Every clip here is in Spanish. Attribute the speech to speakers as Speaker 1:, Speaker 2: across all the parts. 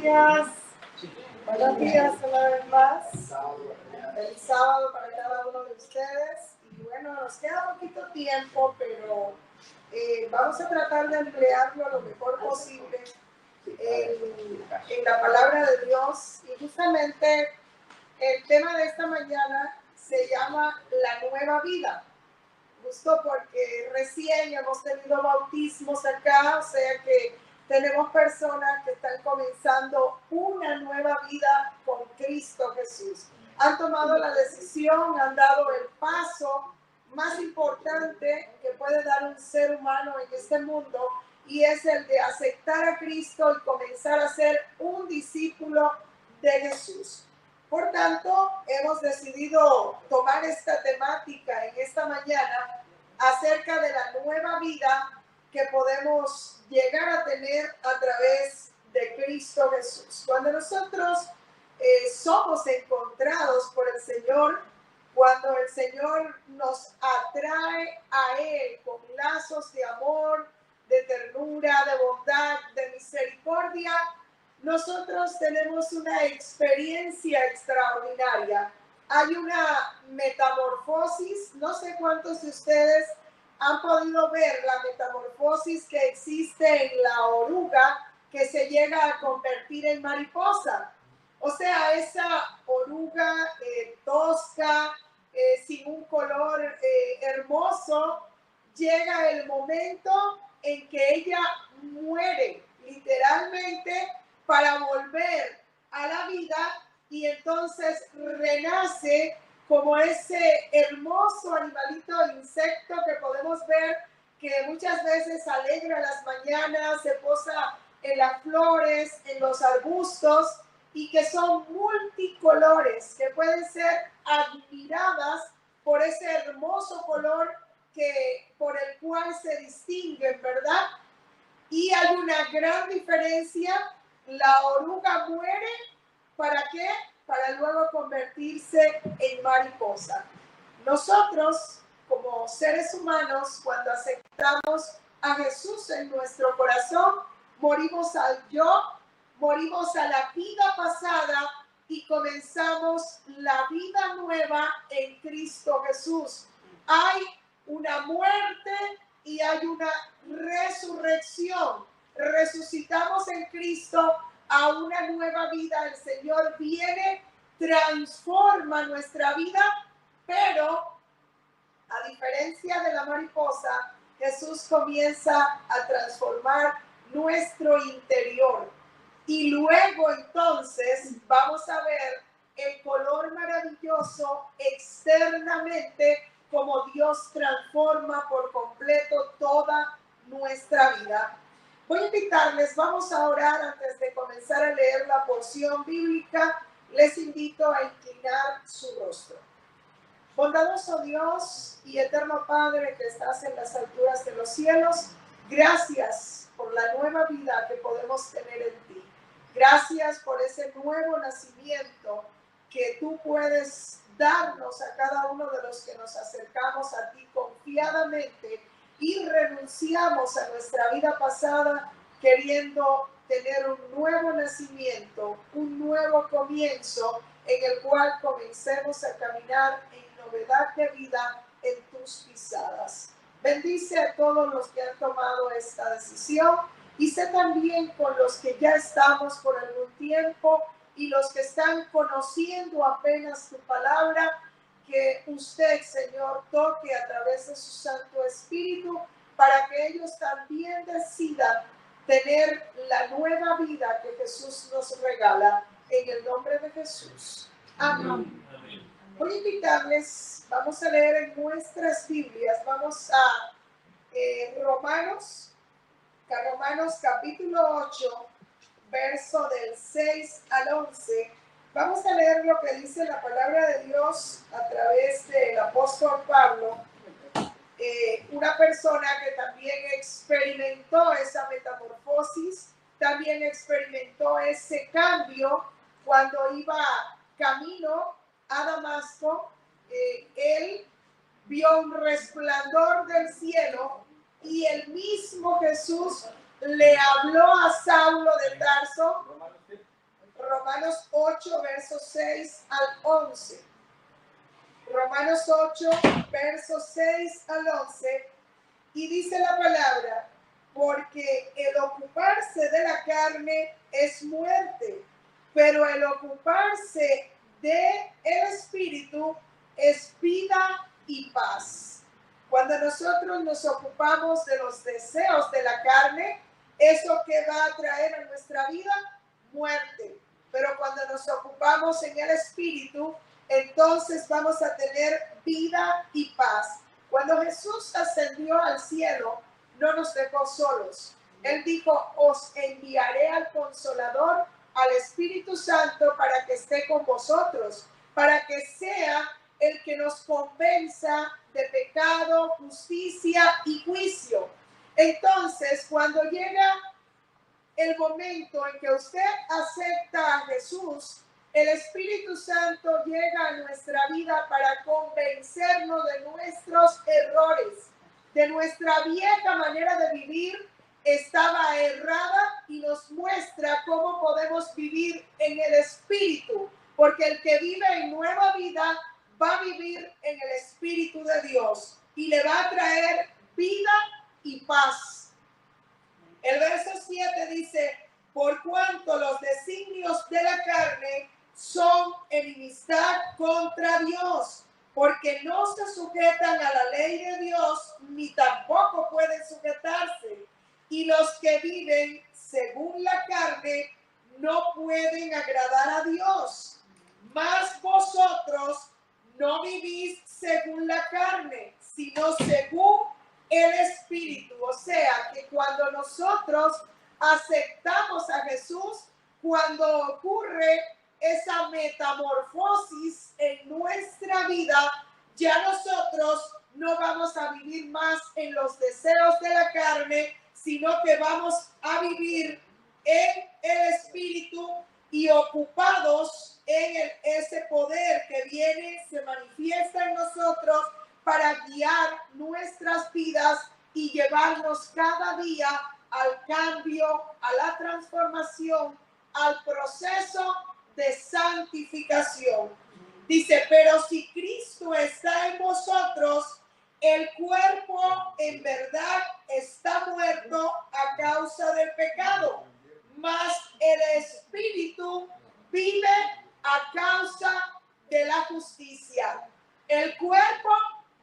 Speaker 1: días. Buenos días una vez más. Feliz sábado para cada uno de ustedes. Y bueno, nos queda poquito tiempo, pero vamos a tratar de emplearlo lo mejor posible en la palabra de Dios. Y justamente el tema de esta mañana se llama la nueva vida. Justo porque recién hemos tenido bautismos acá, o sea que tenemos personas que están comenzando una nueva vida con Cristo Jesús. Han tomado la decisión, han dado el paso más importante que puede dar un ser humano en este mundo, y es el de aceptar a Cristo y comenzar a ser un discípulo de Jesús. Por tanto, hemos decidido tomar esta temática en esta mañana acerca de la nueva vida que podemos llegar a tener a través de Cristo Jesús. Cuando nosotros somos encontrados por el Señor, cuando el Señor nos atrae a Él con lazos de amor, de ternura, de bondad, de misericordia, nosotros tenemos una experiencia extraordinaria. Hay una metamorfosis. No sé cuántos de ustedes han podido ver la metamorfosis que existe en la oruga que se llega a convertir en mariposa. O sea, esa oruga tosca, sin un color hermoso, llega el momento en que ella muere literalmente para volver a la vida, y entonces renace como ese hermoso animalito, insecto que podemos ver que muchas veces alegra las mañanas, se posa en las flores, en los arbustos, y que son multicolores, que pueden ser admiradas por ese hermoso color por el cual se distinguen, ¿verdad? Y hay una gran diferencia. La oruga muere, ¿para qué? Para luego convertirse en mariposa. Nosotros, como seres humanos, cuando aceptamos a Jesús en nuestro corazón, morimos al yo, morimos a la vida pasada y comenzamos la vida nueva en Cristo Jesús. Hay una muerte y hay una resurrección. Resucitamos en Cristo a una nueva vida. El Señor viene, transforma nuestra vida, pero a diferencia de la mariposa, Jesús comienza a transformar nuestro interior. Y luego entonces vamos a ver el color maravilloso externamente, como Dios transforma por completo toda nuestra vida. Voy a invitarles, vamos a orar antes de comenzar a leer la porción bíblica. Les invito a inclinar su rostro. Bondadoso Dios y eterno Padre que estás en las alturas de los cielos, gracias por la nueva vida que podemos tener en ti. Gracias por ese nuevo nacimiento que tú puedes darnos a cada uno de los que nos acercamos a ti confiadamente y renunciamos a nuestra vida pasada queriendo tener un nuevo nacimiento, un nuevo comienzo en el cual comencemos a caminar en novedad de vida en tus pisadas. Bendice a todos los que han tomado esta decisión y sé también con los que ya estamos por algún tiempo y los que están conociendo apenas tu palabra, que usted, Señor, toque a través de su Santo Espíritu para que ellos también decidan tener la nueva vida que Jesús nos regala, en el nombre de Jesús. Amén. Voy a invitarles, vamos a leer en nuestras Biblias, vamos a Romanos capítulo 8, verso del 6 al 11. Vamos a leer lo que dice la palabra de Dios a través del apóstol Pablo, una persona que también experimentó esa metamorfosis, también experimentó ese cambio cuando iba camino a Damasco. Él vio un resplandor del cielo y el mismo Jesús le habló a Saulo de Tarso. Romanos 8, versos 6 al 11. Romanos 8, versos 6 al 11. Y dice la palabra, porque el ocuparse de la carne es muerte, pero el ocuparse del espíritu es vida y paz. Cuando nosotros nos ocupamos de los deseos de la carne, ¿eso que va a traer a nuestra vida? Muerte. Pero cuando nos ocupamos en el espíritu, entonces vamos a tener vida y paz. Cuando Jesús ascendió al cielo, no nos dejó solos. Él dijo, os enviaré al Consolador, al Espíritu Santo, para que esté con vosotros, para que sea el que nos convenza de pecado, justicia y juicio. Entonces, cuando llega el momento en que usted acepta a Jesús, el Espíritu Santo llega a nuestra vida para convencernos de nuestros errores, de nuestra vieja manera de vivir estaba errada y nos muestra cómo podemos vivir en el Espíritu, porque el que vive en nueva vida va a vivir en el Espíritu de Dios y le va a traer vida y paz. El verso 7 dice, por cuanto los designios de la carne son enemistad contra Dios, porque no se sujetan a la ley de Dios, ni tampoco pueden sujetarse. Y los que viven según la carne no pueden agradar a Dios. Mas vosotros no vivís según la carne, sino según el Espíritu. O sea, que cuando nosotros aceptamos a Jesús, cuando ocurre esa metamorfosis en nuestra vida, ya nosotros no vamos a vivir más en los deseos de la carne, sino que vamos a vivir en el Espíritu y ocupados en ese poder que viene, se manifiesta en nosotros para guiar nuestras vidas y llevarnos cada día al cambio, a la transformación, al proceso de santificación. Dice, pero si Cristo está en vosotros, el cuerpo en verdad está muerto a causa del pecado, mas el espíritu vive a causa de la justicia. El cuerpo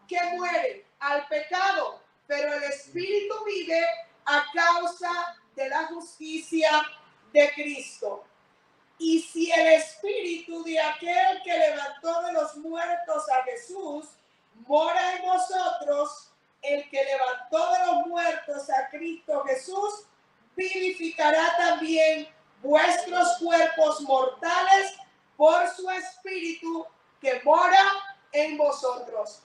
Speaker 1: que muere al pecado, pero el espíritu vive a causa de la justicia de Cristo. Y si el espíritu de aquel que levantó de los muertos a Jesús mora en vosotros, el que levantó de los muertos a Cristo Jesús vivificará también vuestros cuerpos mortales por su espíritu que mora en vosotros.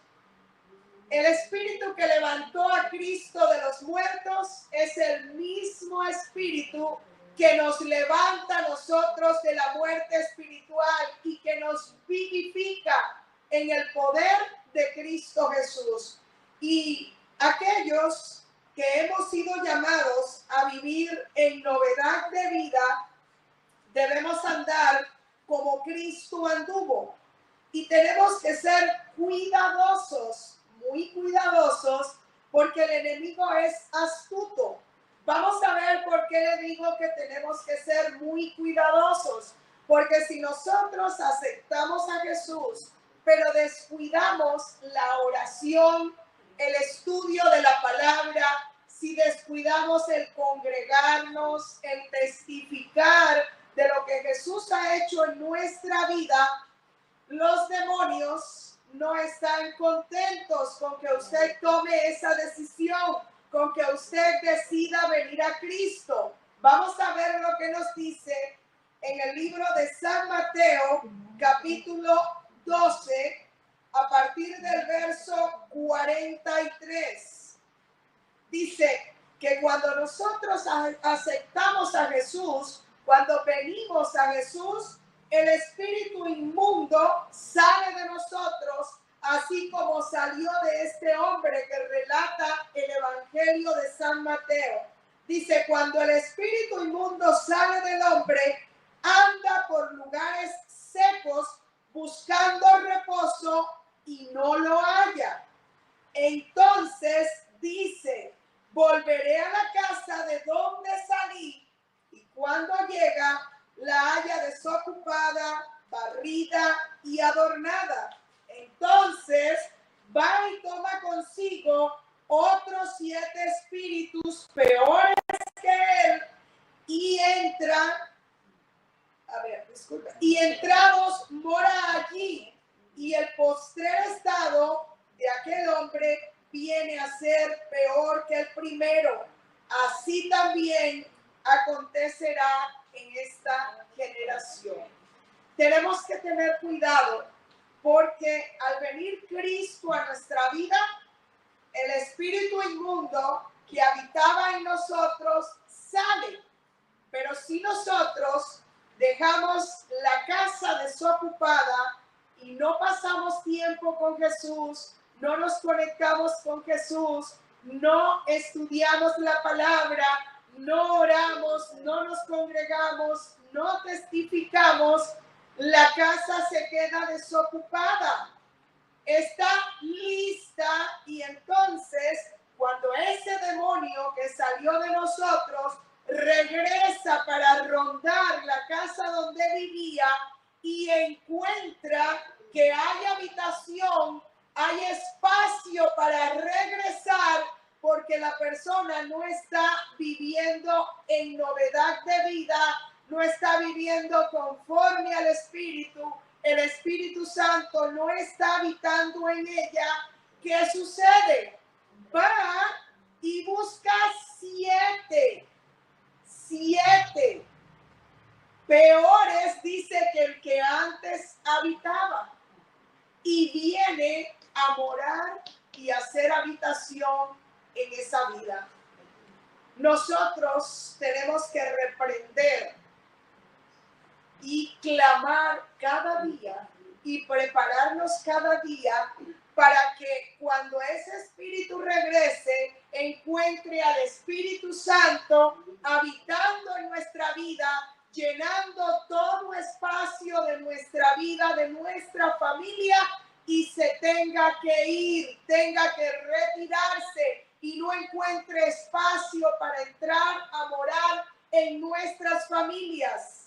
Speaker 1: El espíritu que levantó a Cristo de los muertos es el mismo espíritu que nos levanta a nosotros de la muerte espiritual y que nos vivifica en el poder de Cristo Jesús. Y aquellos que hemos sido llamados a vivir en novedad de vida, debemos andar como Cristo anduvo. Y tenemos que ser cuidadosos, muy cuidadosos, porque el enemigo es astuto. Vamos a ver por qué le digo que tenemos que ser muy cuidadosos. Porque si nosotros aceptamos a Jesús, pero descuidamos la oración, el estudio de la palabra, si descuidamos el congregarnos, el testificar de lo que Jesús ha hecho en nuestra vida, los demonios no están contentos con que usted tome esa decisión, con que usted decida venir a Cristo. Vamos a ver lo que nos dice en el libro de San Mateo, capítulo 12, a partir del verso 43. Dice que cuando nosotros aceptamos a Jesús, cuando venimos a Jesús, el espíritu inmundo sale de nosotros, así como salió de este hombre que relata el Evangelio de San Mateo. Dice, cuando el espíritu inmundo sale del hombre, anda por la haya desocupada, barrida y adornada. Entonces va y toma consigo otros 7 espíritus peores que él y entrados mora allí, y el postrer estado de aquel hombre viene a ser peor que el primero. Así también acontecerá en esta generación. Tenemos que tener cuidado, porque al venir Cristo a nuestra vida, el espíritu inmundo que habitaba en nosotros sale. Pero si nosotros dejamos la casa desocupada y no pasamos tiempo con Jesús, no nos conectamos con Jesús, no estudiamos la palabra, no oramos, no nos congregamos, no testificamos, la casa se queda desocupada. Está lista, y entonces cuando ese demonio que salió de nosotros regresa para rondar la casa donde vivía y encuentra que hay habitación, hay espacio para regresar, porque la persona no está viviendo en novedad de vida, no está viviendo conforme al Espíritu, el Espíritu Santo no está habitando en ella. ¿Qué sucede? Va y busca 7 peores, dice, que el que antes habitaba, y viene a morar y a hacer habitación en esa vida. Nosotros tenemos que reprender y clamar cada día y prepararnos cada día para que cuando ese espíritu regrese, encuentre al Espíritu Santo habitando en nuestra vida, llenando todo espacio de nuestra vida, de nuestra familia, y se tenga que ir, tenga que retirarse y no encuentre espacio para entrar a morar en nuestras familias.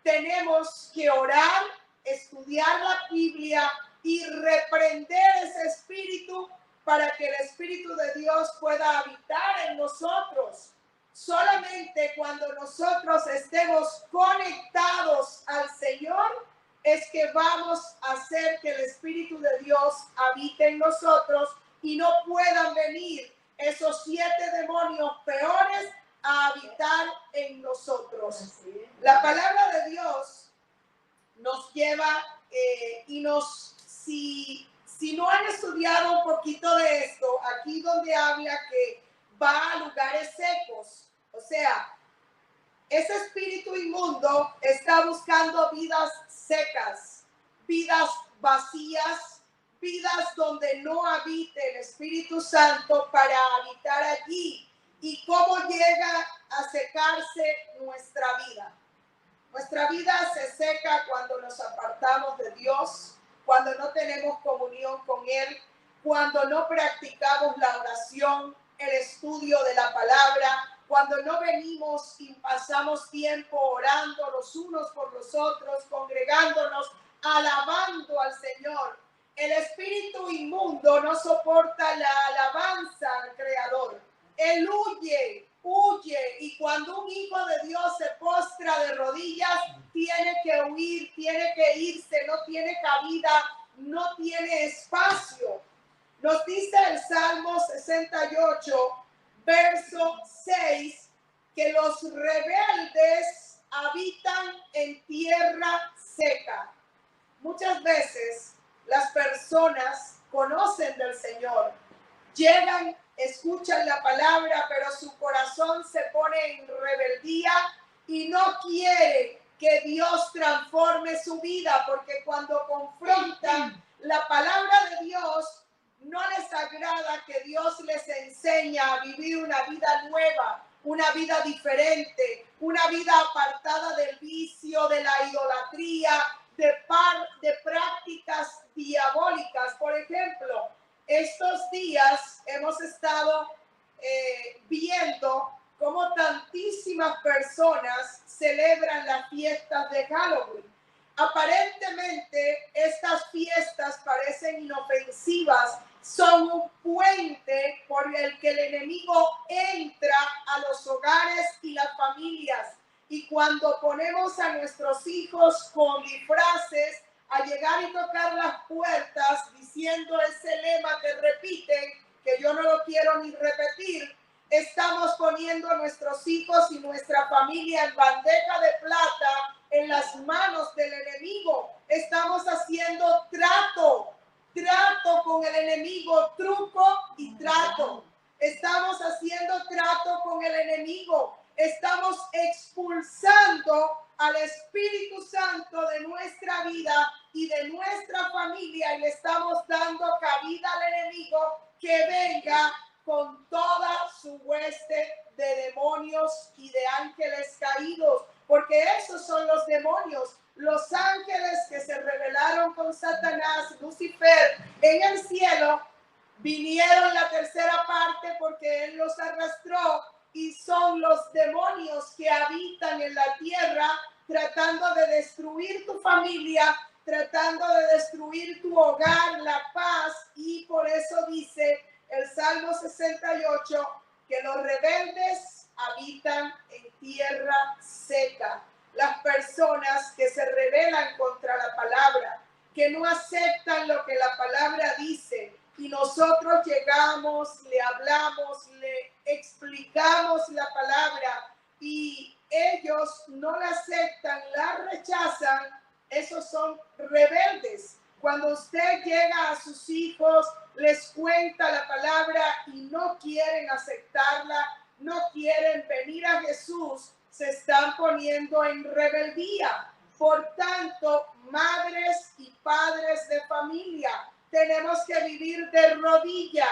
Speaker 1: Tenemos que orar, estudiar la Biblia y reprender ese espíritu para que el Espíritu de Dios pueda habitar en nosotros. Solamente cuando nosotros estemos conectados al Señor es que vamos a hacer que el Espíritu de Dios habite en nosotros y no puedan venir esos 7 demonios peores a habitar en nosotros. La palabra de Dios nos lleva si no han estudiado un poquito de esto, aquí donde habla que va a lugares secos, o sea, ese espíritu inmundo está buscando vidas secas, vidas vacías, vidas donde no habite el Espíritu Santo para habitar allí. ¿Y cómo llega a secarse nuestra vida? Nuestra vida se seca cuando nos apartamos de Dios, cuando no tenemos comunión con Él, cuando no practicamos la oración, el estudio de la palabra, cuando no venimos y pasamos tiempo orando los unos por los otros, congregándonos, alabando al Señor. El espíritu inmundo no soporta la alabanza al Creador. Él huye, y cuando un hijo de Dios se postra de rodillas, tiene que huir, tiene que irse, no tiene cabida, no tiene espacio. Nos dice el Salmo 68, verso 6, que los rebeldes habitan en tierra seca. Muchas veces las personas conocen del Señor, llegan, escuchan la palabra, pero su corazón se pone en rebeldía y no quiere que Dios transforme su vida, porque cuando confrontan la palabra de Dios, no les agrada que Dios les enseña a vivir una vida nueva, una vida diferente, una vida apartada del vicio, de la idolatría, de prácticas diabólicas. Por ejemplo, estos días hemos estado viendo cómo tantísimas personas celebran las fiestas de Halloween. Aparentemente, estas fiestas parecen inofensivas, son un puente por el que el enemigo entra a los hogares y las familias. Y cuando ponemos a nuestros hijos con disfraces a llegar y tocar las puertas diciendo ese lema que repiten, que yo no lo quiero ni repetir, estamos poniendo a nuestros hijos y nuestra familia en bandeja de plata en las manos del enemigo. Estamos haciendo trato con el enemigo, truco y trato. Estamos haciendo trato con el enemigo. Estamos expulsando al Espíritu Santo de nuestra vida y de nuestra familia, y le estamos dando cabida al enemigo que venga con toda su hueste de demonios y de ángeles caídos, porque esos son los demonios, los ángeles que se rebelaron con Satanás, Lucifer, en el cielo, vinieron la tercera parte porque él los arrastró, y son los demonios que habitan en la tierra tratando de destruir tu familia, tratando de destruir tu hogar, la paz. Y por eso dice el Salmo 68 que los rebeldes habitan en tierra seca. Las personas que se rebelan contra la palabra, que no aceptan lo que la palabra dice, y nosotros llegamos, le hablamos, le explicamos la palabra y ellos no la aceptan, la rechazan, esos son rebeldes. Cuando usted llega a sus hijos, les cuenta la palabra y no quieren aceptarla, no quieren venir a Jesús, se están poniendo en rebeldía. Por tanto, madres y padres de familia, tenemos que vivir de rodilla,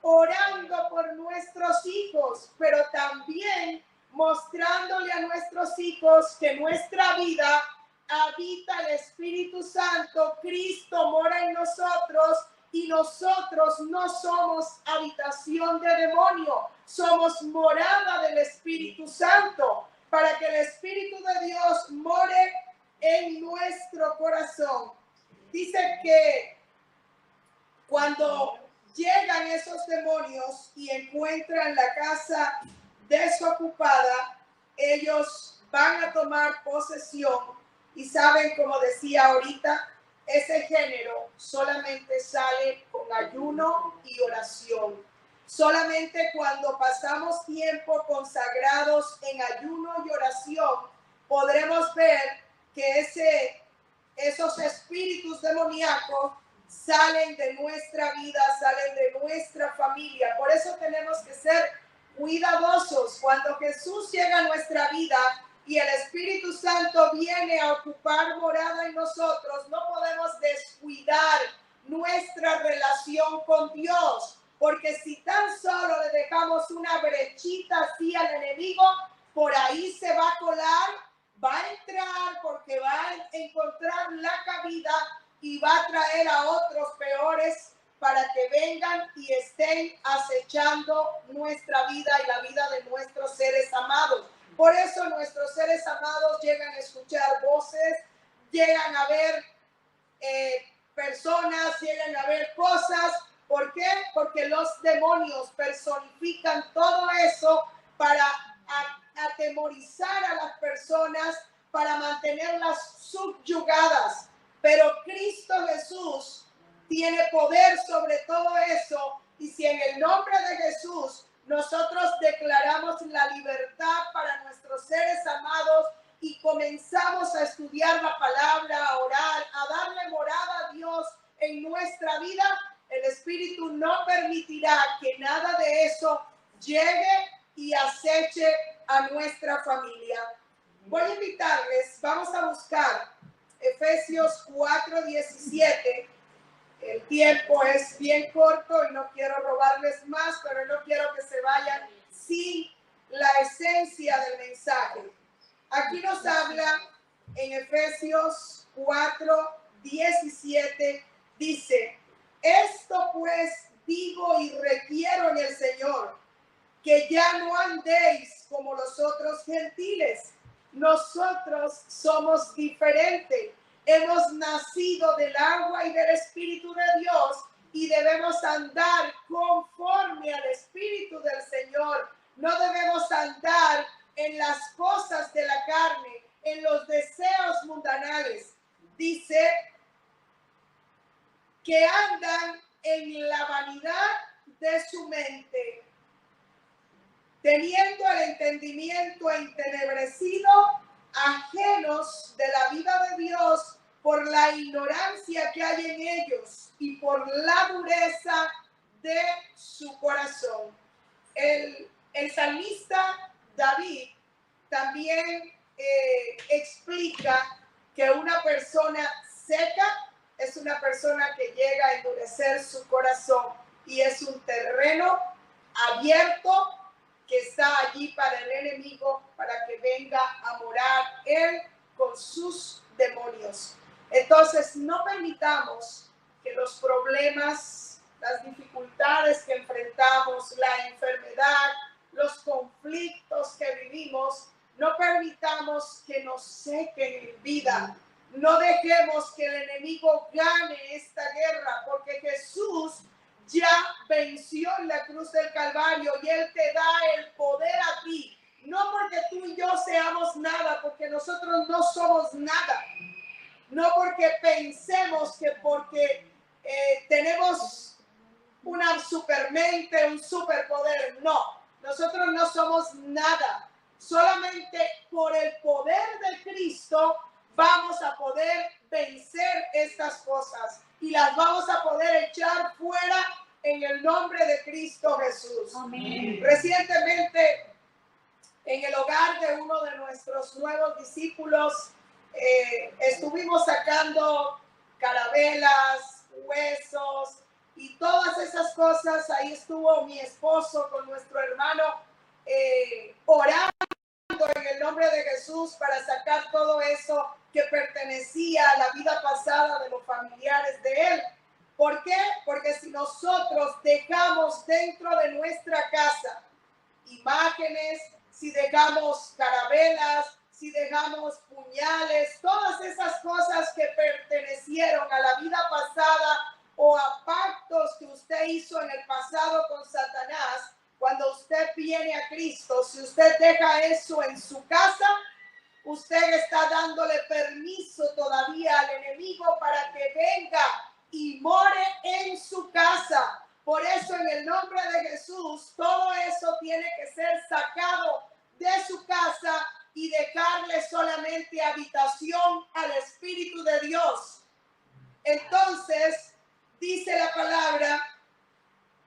Speaker 1: orando por nuestros hijos, pero también mostrándole a nuestros hijos que nuestra vida habita el Espíritu Santo, Cristo mora en nosotros y nosotros no somos habitación de demonio, somos morada del Espíritu Santo, para que el Espíritu de Dios more en nuestro corazón. Dice que cuando llegan esos demonios y encuentran la casa desocupada, ellos van a tomar posesión. Y saben, como decía ahorita, ese género solamente sale con ayuno y oración. Solamente cuando pasamos tiempo consagrados en ayuno y oración, podremos ver que esos espíritus demoníacos salen de nuestra vida, salen de nuestra familia. Por eso tenemos que ser cuidadosos. Cuando Jesús llega a nuestra vida y el Espíritu Santo viene a ocupar morada en nosotros, no podemos descuidar nuestra relación con Dios, porque si tan solo le dejamos una brechita así al enemigo, por ahí se va a colar, va a entrar porque va a encontrar la cabida y va a traer a otros peores para que vengan y estén acechando nuestra vida y la vida de nuestros seres amados. Por eso nuestros seres amados llegan a escuchar voces, llegan a ver personas, llegan a ver cosas. ¿Por qué? Porque los demonios personifican todo eso para atemorizar a las personas, para mantenerlas subyugadas. Pero Cristo Jesús tiene poder sobre todo eso, y si en el nombre de Jesús nosotros declaramos la libertad para nuestros seres amados y comenzamos a estudiar la palabra, a orar, a darle morada a Dios en nuestra vida, el Espíritu no permitirá que nada de eso llegue y aceche a nuestra familia. Voy a invitarles, vamos a buscar Efesios 4:17. El tiempo es bien corto y no quiero robarles más, pero no quiero que se vayan sin la esencia del mensaje. Aquí nos habla en Efesios 4:17, dice: esto pues digo y requiero en el Señor, que ya no andéis como los otros gentiles. Nosotros somos diferentes. Hemos nacido del agua y del Espíritu de Dios y debemos andar conforme al Espíritu del Señor. No debemos andar en las cosas de la carne, en los deseos mundanales. Dice que andan en la vanidad de su mente, teniendo el entendimiento entenebrecido, ajenos de la vida de Dios por la ignorancia que hay en ellos y por la dureza de su corazón. El salmista David también explica que una persona seca es una persona que llega a endurecer su corazón y es un terreno abierto que está allí para el enemigo, para que venga a morar él con sus demonios. Entonces, no permitamos que los problemas, las dificultades que enfrentamos, la enfermedad, los conflictos que vivimos, no permitamos que nos sequen en vida. No dejemos que el enemigo gane esta guerra, porque Jesús ya venció en la cruz del Calvario y Él te da el poder a ti. No porque tú y yo seamos nada, porque nosotros no somos nada. No porque pensemos que porque tenemos una supermente, un superpoder. No, nosotros no somos nada. Solamente por el poder de Cristo vamos a poder vencer estas cosas y las vamos a poder echar fuera en el nombre de Cristo Jesús. Amén. Recientemente, en el hogar de uno de nuestros nuevos discípulos, estuvimos sacando carabelas, huesos y todas esas cosas. Ahí estuvo mi esposo con nuestro hermano orando en el nombre de Jesús para sacar todo eso que pertenecía a la vida pasada de los familiares de él. ¿Por qué? Porque si nosotros dejamos dentro de nuestra casa imágenes, si dejamos carabelas, si dejamos puñales, todas esas cosas que pertenecieron a la vida pasada o a pactos que usted hizo en el pasado con Satanás, cuando usted viene a Cristo, si usted deja eso en su casa, usted está dándole permiso todavía al enemigo para que venga y more en su casa. Por eso, en el nombre de Jesús, todo eso tiene que ser sacado de su casa y dejarle solamente habitación al Espíritu de Dios. Entonces, dice la palabra,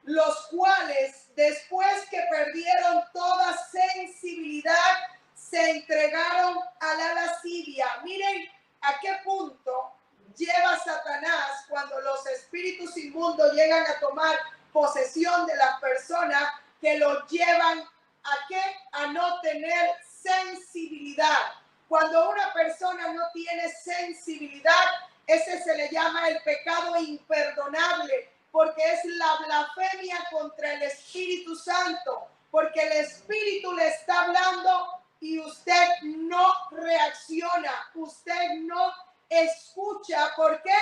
Speaker 1: los cuales, después que perdieron toda sensibilidad, se entregaron a la lascivia. Miren a qué punto lleva Satanás cuando los espíritus inmundos llegan a tomar posesión de las personas, que los llevan a qué? A no tener sensibilidad. Cuando una persona no tiene sensibilidad, ese se le llama el pecado imperdonable, porque es la blasfemia contra el Espíritu Santo, porque el Espíritu le está hablando y usted no reacciona, usted no escucha. ¿Por qué?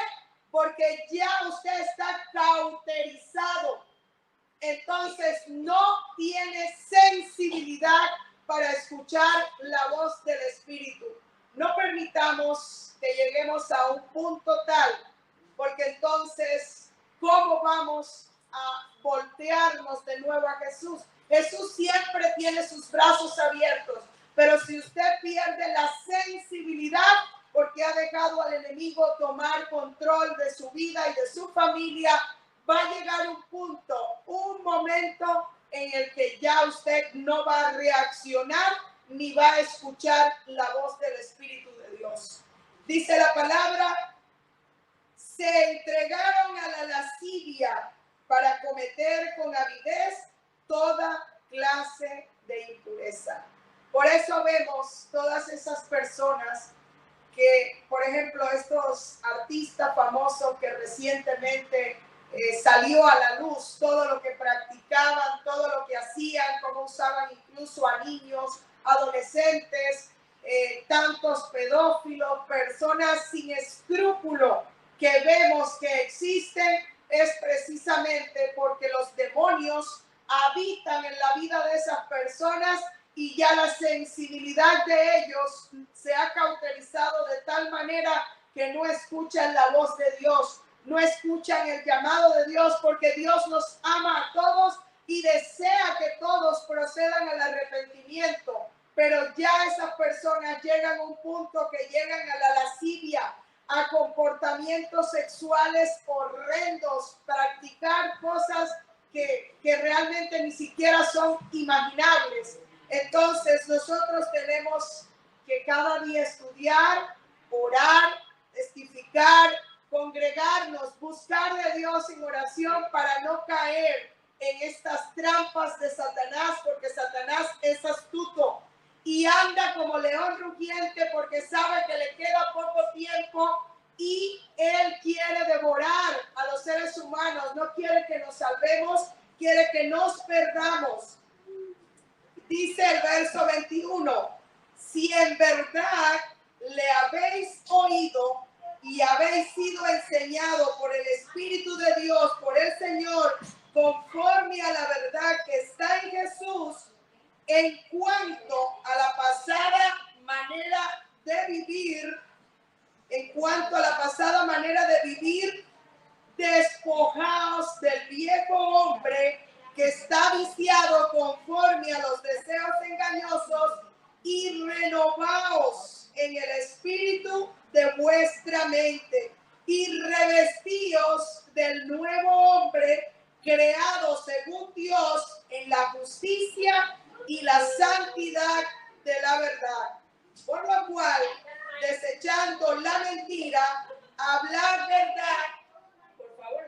Speaker 1: Porque ya usted está cauterizado. Entonces no tiene sensibilidad para escuchar la voz del Espíritu. No permitamos que lleguemos a un punto tal, porque entonces, ¿cómo vamos a voltearnos de nuevo a Jesús? Jesús siempre tiene sus brazos abiertos, pero si usted pierde la sensibilidad porque ha dejado al enemigo tomar control de su vida y de su familia, va a llegar un punto, un momento en el que ya usted no va a reaccionar ni va a escuchar la voz del Espíritu de Dios. Dice la palabra, se entregaron a la lascivia para cometer con avidez toda clase de impureza. Por eso vemos todas esas personas que, por ejemplo, estos artistas famosos que recientemente salió a la luz todo lo que practicaban, todo lo que hacían, cómo usaban incluso a niños, adolescentes, tantos pedófilos, personas sin escrúpulo que vemos que existen, es precisamente porque los demonios habitan en la vida de esas personas y ya la sensibilidad de ellos se ha cauterizado de tal manera que no escuchan la voz de Dios, no escuchan el llamado de Dios, porque Dios nos ama a todos y desea que todos procedan al arrepentimiento. Pero ya esas personas llegan a un punto que llegan a la lascivia, a comportamientos sexuales horrendos, practicar cosas que realmente ni siquiera son imaginables. Entonces nosotros tenemos que cada día estudiar, orar, testificar, congregarnos, buscar de Dios en oración para no caer en estas trampas de Satanás, porque Satanás es astuto y anda como león rugiente porque sabe que le queda poco tiempo y él quiere devorar a los seres humanos, no quiere que nos salvemos, quiere que nos perdamos. Dice el verso 21, si en verdad le habéis oído y habéis sido enseñado por el Espíritu de Dios, por el Señor, conforme a la verdad que está en Jesús, en cuanto a la pasada manera de vivir, despojaos del viejo hombre que está viciado conforme a los deseos engañosos y renovaos en el espíritu de vuestra mente y revestíos del nuevo hombre creado según Dios en la justicia y la santidad de la verdad. Por lo cual, desechando la mentira, hablar verdad, por favor,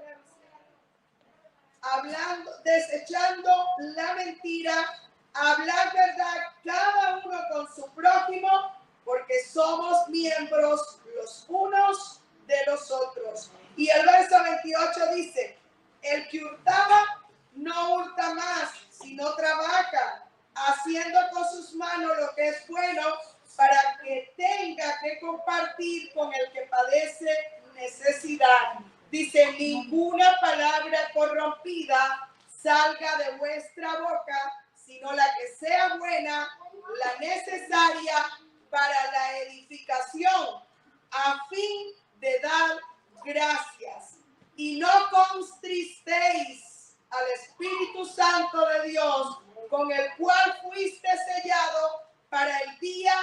Speaker 1: desechando la mentira, hablar verdad cada uno con su prójimo, porque somos miembros los unos de los otros. Y el verso 28 dice, el que hurtaba no hurta más, sino trabaja, haciendo con sus manos lo que es bueno, para que tenga que compartir con el que padece necesidad. Dice, ninguna palabra corrompida salga de vuestra boca, sino la que sea buena, la necesaria para la edificación, a fin de dar gracias. Y no contristéis al Espíritu Santo de Dios, con el cual fuiste sellado para el día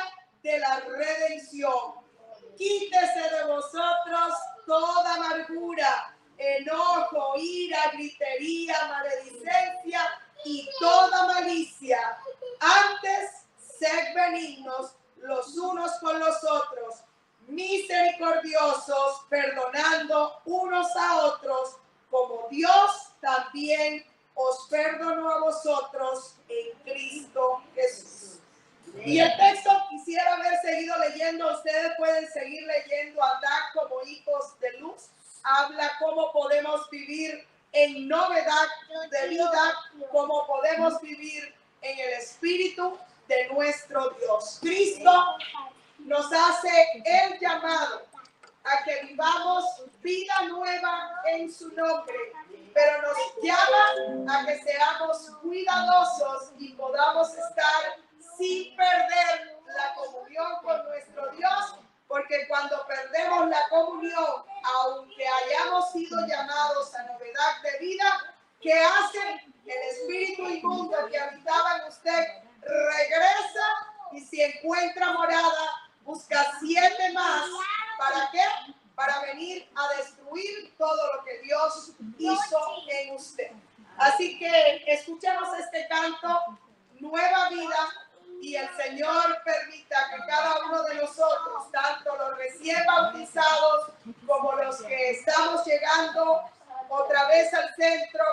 Speaker 1: de la redención. Quítese de vosotros toda amargura, enojo, ira, gritería, maledicencia y toda malicia. Antes, sed benignos los unos con los otros, misericordiosos, perdonando unos a otros, como Dios también os perdonó a vosotros en Cristo Jesús. Y el texto quisiera haber seguido leyendo, ustedes pueden seguir leyendo, andar como hijos de luz. Habla cómo podemos vivir en novedad de vida, cómo podemos vivir en el Espíritu de nuestro Dios. Cristo nos hace el llamado a que vivamos vida nueva en su nombre, pero nos llama a que seamos cuidadosos y podamos estar sin perder la comunión con nuestro Dios, porque cuando perdemos la comunión, aunque hayamos sido llamados a novedad de vida, ¿qué hace? El espíritu inmundo que habitaba en usted regresa y si encuentra morada, busca 7 más. ¿Para qué? Para venir a destruir todo lo que Dios hizo en usted. Así que escuchemos este canto, Nueva Vida, y el Señor permita que cada uno de nosotros, tanto los recién bautizados como los que estamos llegando otra vez al centro,